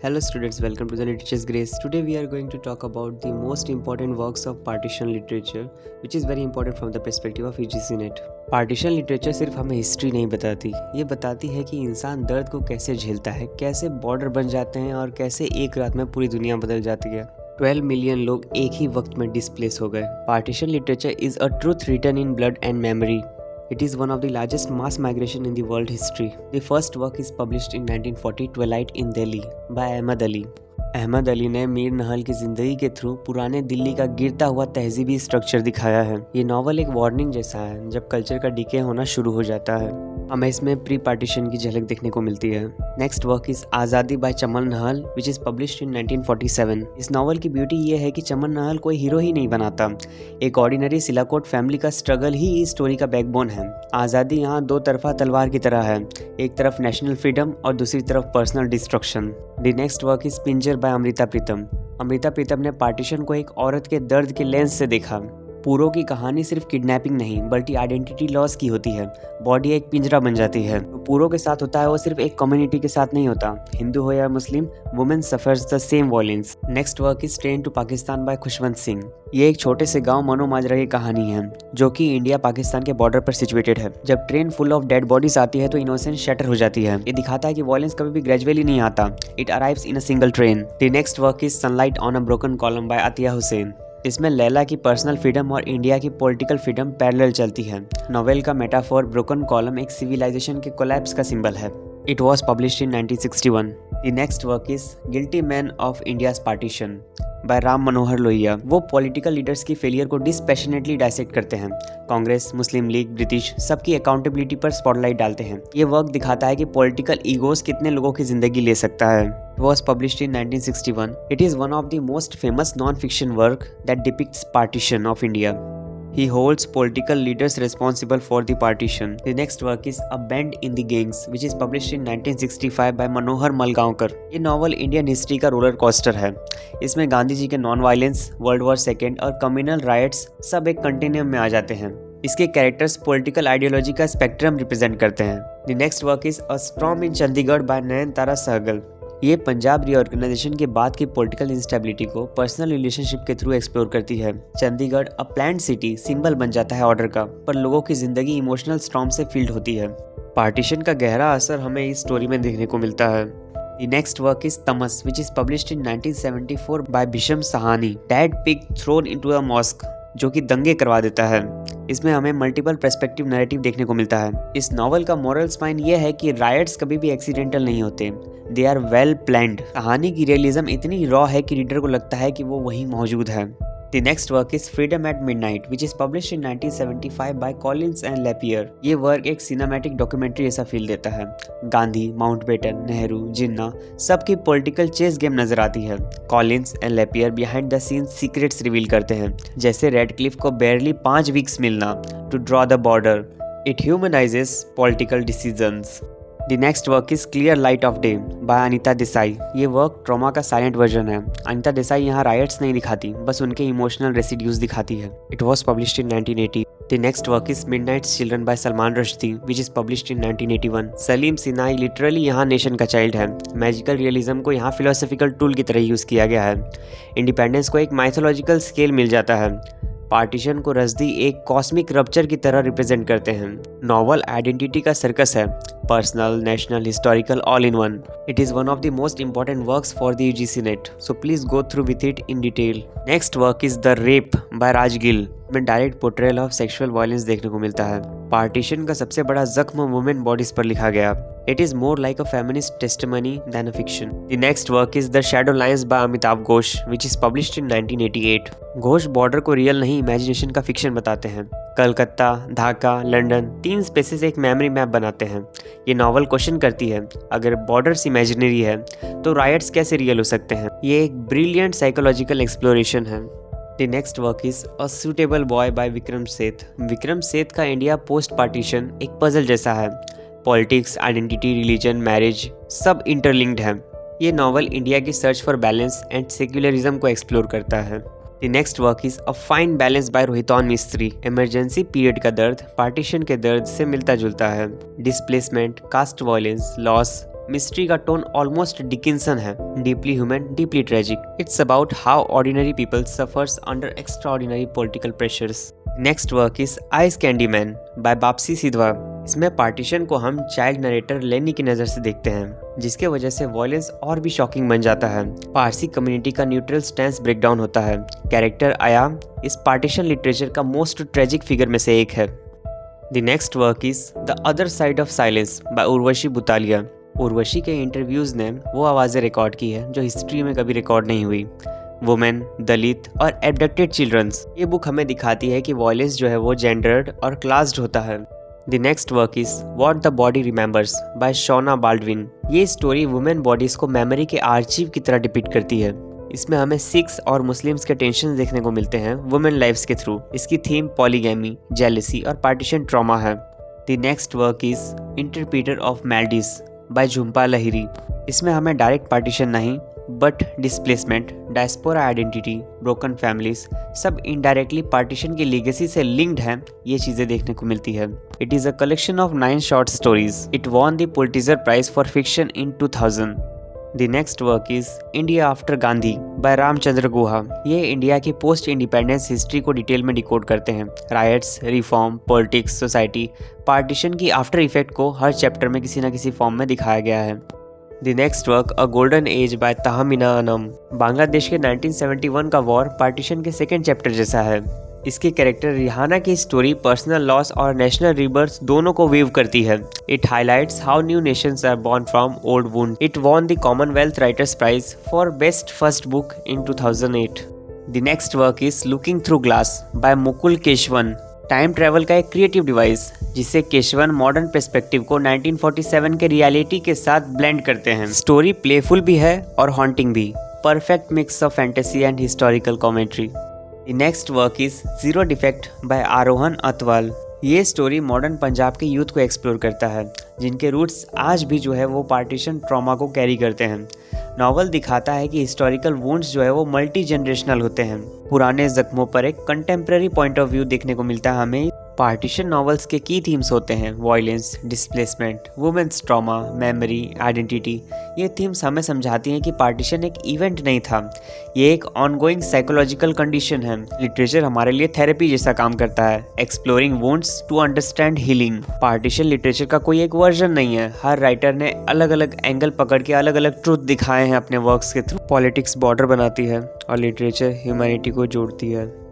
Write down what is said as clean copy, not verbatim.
Hello students, welcome to the Literature's Grace. Today we are going to talk about the most important works of partition literature, which is very important from the perspective of UGC NET. Partition literature सिर्फ हमें history नहीं बताती, ये बताती है कि इंसान दर्द को कैसे झेलता है, कैसे बॉर्डर बन जाते हैं और कैसे एक रात में पूरी दुनिया बदल जाती है। 12 मिलियन लोग एक ही वक्त में डिस्प्लेस हो गए। Partition literature is a truth written in blood and memory. It is one of the largest mass migration in the world history. The first work is published in 1940, Twilight in Delhi, by Ahmad Ali. Ahmad Ali ने मीर नहल की जिंदगी के through पुराने दिल्ली का गिरता हुआ तहजीबी structure दिखाया है। ये नॉवल एक वार्निंग जैसा है जब कल्चर का डिके होना शुरू हो जाता है। हमें इसमें प्री पार्टीशन की झलक देखने को मिलती है। Next work is Azadi by Chaman Nahal which is published in 1947। इस नॉवल की ब्यूटी ये है कि चमन नहल कोई हीरो ही नहीं बनाता, एक ऑर्डिनरी सिलाकोट फैमिली का स्ट्रगल ही इस स्टोरी का बैकबोन है। आज़ादी यहाँ दो तरफा तलवार की तरह है, एक तरफ नेशनल फ्रीडम और दूसरी तरफ personal destruction. The next work is Pinjar by Amrita Pritam. Amrita Pritam ने पार्टीशन को एक औरत के दर्द के लेंस से देखा। पूरों की कहानी सिर्फ किडनैपिंग नहीं बल्कि आइडेंटिटी लॉस की होती है। बॉडी एक पिंजरा बन जाती है। तो पूरों के साथ होता है वो सिर्फ एक कम्युनिटी के साथ नहीं होता, हिंदू हो या मुस्लिम, women suffers the same violence. Next work is train to Pakistan by Khushwant Singh. ये एक छोटे से गांव मनो माजरा की कहानी है जो कि इंडिया पाकिस्तान के बॉर्डर पर सिचुएटेड है। जब train full of dead bodies आती है तो इनोसेंस शटर हो जाती है। ये दिखाता है कि वायलेंस कभी भी ग्रेजुअली नहीं आता, it arrives in a single train. The next work is sunlight on a broken column by Attia Hosain. इसमें लैला की पर्सनल फ्रीडम और इंडिया की पॉलिटिकल फ्रीडम पैरेलल चलती है। नोवेल का मेटाफोर ब्रोकन कॉलम एक सिविलाइजेशन के कोलैप्स का सिंबल है। It was published in 1961। The next work is guilty man of India's partition by Ram Manohar Lohia. वो पॉलिटिकल लीडर्स की फेलियर को डिस्पैशनेटली डायसेक्ट करते हैं। कांग्रेस, मुस्लिम लीग, ब्रिटिश सबकी अकाउंटेबिलिटी पर स्पॉटलाइट डालते हैं। ये वर्क दिखाता है कि पॉलिटिकल ईगोस कितने लोगों की जिंदगी ले सकता है। It was published in 1961. It is one of the most famous non-fiction work that depicts partition of India. He holds political leaders responsible for the partition. The next work is A Bend in the Gangs, which is published in 1965 by Manohar Malgonkar. ये novel Indian history का roller coaster है। इसमें गांधी जी के non violence, world war second और communal riots सब एक continuum में आ जाते हैं। इसके कैरेक्टर्स पॉलिटिकल आइडियोलॉजी का स्पेक्ट्रम रिप्रेजेंट करते हैं। The next work is a storm in Chandigarh by Nayantara Sahgal. ये पंजाब रीऑर्गेनाइजेशन के बाद की पॉलिटिकल इंस्टेबिलिटी को पर्सनल रिलेशनशिप के थ्रू एक्सप्लोर करती है। Chandigarh a planned city symbol बन जाता है ऑर्डर का, पर लोगों की जिंदगी इमोशनल स्टॉर्म से फील्ड होती है। पार्टीशन का गहरा असर हमें इस स्टोरी में देखने को मिलता है। The next work is Tamas, which is published in 1974 by Bhisham Sahani. Dead pig thrown into a mosque, जो कि दंगे करवा देता है। इसमें हमें मल्टीपल पर्सपेक्टिव नैरेटिव देखने को मिलता है। इस नॉवल का मोरल स्पाइन ये है कि रायट्स कभी भी एक्सीडेंटल नहीं होते, दे आर वेल प्लान्ड। कहानी की रियलिज्म इतनी रॉ है कि रीडर को लगता है कि वो वहीं मौजूद है। The next work is Freedom at Midnight, which is published in 1975 by Collins and Lapierre. ये वर्क एक सिनेमैटिक डॉक्यूमेंट्री जैसा फील देता है। गांधी, माउंटबेटन, नेहरू, जिन्ना सबकी पॉलिटिकल चेस गेम नजर आती है। Collins and Lapierre behind the scene secrets reveal करते हैं, जैसे रेडक्लिफ को बेयरली 5 वीक्स मिलना to draw the border. It humanises political decisions. The next work is clear light of day by Anita Desai. ये work trauma का साइलेंट वर्जन है। अनीता देसाई यहाँ rights नहीं दिखाती, बस उनके इमोशनल रेसिड्यूज दिखाती है। It was published in 1980. The next work is midnight's children by Salman Rushdie, which is published in 1981. Saleem Sinai literally यहाँ नेशन का चाइल्ड है। मैजिकल रियलिज्म को यहाँ फिलोसफिकल टूल की तरह यूज किया गया है। इंडिपेंडेंस को एक माइथोलॉजिकल स्केल मिल जाता है। पार्टीशन को रश्दी एक कॉस्मिक रप्चर की तरह रिप्रेजेंट करते हैं। नॉवल आइडेंटिटी का सर्कस है, personal, national, historical, all in one. It is one of the most important works for the UGC NET, so please go through with it in detail. Next work is the rape by Raj Gill. में direct portrayal of sexual violence देखने को मिलता है। Partition का सबसे बड़ा जख्म women bodies पर लिखा गया। It is more like a feminist testimony than a fiction. The next work is the shadow lines by Amitav Ghosh, which is published in 1988. Ghosh border को रियल नहीं इमेजिनेशन का फिक्शन बताते हैं। कलकत्ता, ढाका, लंदन 3 स्पेसेस एक मेमोरी मैप बनाते हैं। ये नॉवल क्वेश्चन करती है, अगर बॉर्डर्स इमेजिनरी है तो राइट्स कैसे रियल हो सकते हैं। ये एक ब्रिलियंट साइकोलॉजिकल एक्सप्लोरेशन है। The next work is A Suitable Boy by Vikram Seth. Vikram Seth का इंडिया पोस्ट पार्टीशन एक पजल जैसा है। पॉलिटिक्स, आइडेंटिटी, रिलीजन, मैरिज सब इंटरलिंक्ड है। ये नॉवल इंडिया की search for balance and secularism को एक्सप्लोर करता है। The next work is A Fine Balance by रोहितौन मिस्त्री। इमरजेंसी पीरियड का दर्द पार्टीशन के दर्द से मिलता जुलता है। Displacement, caste violence, loss mystery का टोन ऑलमोस्ट डिकिंसन है, deeply human, deeply tragic. It's about how ordinary people suffers under extraordinary political pressures. Next work is ice candy man by Bapsi Sidhwa. इसमें पार्टीशन को हम चाइल्ड नरेटर लेनी की नज़र से देखते हैं, जिसके वजह से वॉयलेंस और भी शॉकिंग बन जाता है। पारसी कम्युनिटी का न्यूट्रल स्टैंस ब्रेकडाउन होता है। कैरेक्टर आया इस पार्टीशन लिटरेचर का मोस्ट ट्रेजिक फिगर में से एक है। The next work is the other side of silence by Urvashi Butalia. Urvashi के इंटरव्यूज़ ने वो आवाज़ें रिकॉर्ड की है जो हिस्ट्री में कभी रिकॉर्ड नहीं हुई। वुमेन, दलित और एबडक्टेड चिल्ड्रंस। ये बुक हमें दिखाती है कि वॉयलेंस जो है वो जेंडर्ड और क्लास्ड होता है। The next work is what the body remembers by Shauna Baldwin. ये स्टोरी वुमेन बॉडीज को मेमोरी के आर्चीव की तरह डिपिक्ट करती है। इसमें हमें सिख्स और मुस्लिम्स के टेंशन देखने को मिलते हैं वुमेन लाइफ्स के थ्रू। इसकी थीम पॉलीगैमी, जेलसी और पार्टीशन ट्रॉमा है। The next work is interpreter of maladies by Jhumpa Lahiri. इसमें हमें डायरेक्ट पार्टीशन नहीं but displacement, diaspora identity, broken families सब इनडायरेक्टली पार्टीशन की लीगेसी से लिंक्ड हैं, ये चीज़ें देखने को मिलती है। It is a collection of 9 short stories. It won the Pulitzer prize for fiction in 2000। The next work is India after Gandhi by Ramachandra Guha. ये इंडिया की पोस्ट इंडिपेंडेंस हिस्ट्री को डिटेल में डिकोड करते हैं। Rights, reform, politics, society, partition की after effect को हर chapter में किसी न किसी फॉर्म में दिखाया गया है। The next work a golden age by Tahmima Anam. Bangladesh के 1971 का वॉर पार्टीशन के सेकेंड चैप्टर जैसा है। इसके कैरेक्टर रिहाना की स्टोरी पर्सनल लॉस और नेशनल रिबर्थ दोनों को वीव करती है। It highlights how new nations are born from old wound. It won the Commonwealth writers prize for best first book in 2008। The next work is looking through glass by Mukul Keshavan. Time travel का एक creative device जिसे Keshavan modern perspective को 1947 के reality के साथ blend करते हैं। Story playful भी है और हॉन्टिंग भी। Perfect mix of fantasy and historical commentary. The next work is zero defect by Arohan Atwal. ये स्टोरी मॉडर्न पंजाब के यूथ को एक्सप्लोर करता है, जिनके रूट्स आज भी जो है वो पार्टीशन ट्रॉमा को कैरी करते हैं। नॉवल दिखाता है कि हिस्टोरिकल वुंड्स जो है वो मल्टी जनरेशनल होते हैं। पुराने जख्मों पर एक कंटेम्प्रेरी पॉइंट ऑफ व्यू देखने को मिलता है हमें। पार्टीशन नॉवेल्स के की थीम्स होते हैं violence, displacement, women's trauma, memory, identity. ये थीम्स हमें समझाती हैं कि पार्टीशन एक इवेंट नहीं था, ये एक ऑनगोइंग साइकोलॉजिकल कंडीशन है। लिटरेचर हमारे लिए थेरेपी जैसा काम करता है, exploring wounds to understand healing. Partition literature का कोई एक वर्जन नहीं है, हर राइटर ने अलग अलग एंगल पकड़ के अलग अलग ट्रूथ दिखाए हैं अपने वर्क्स के थ्रू। पॉलिटिक्स बॉर्डर बनाती है और लिटरेचर ह्यूमैनिटी को जोड़ती है।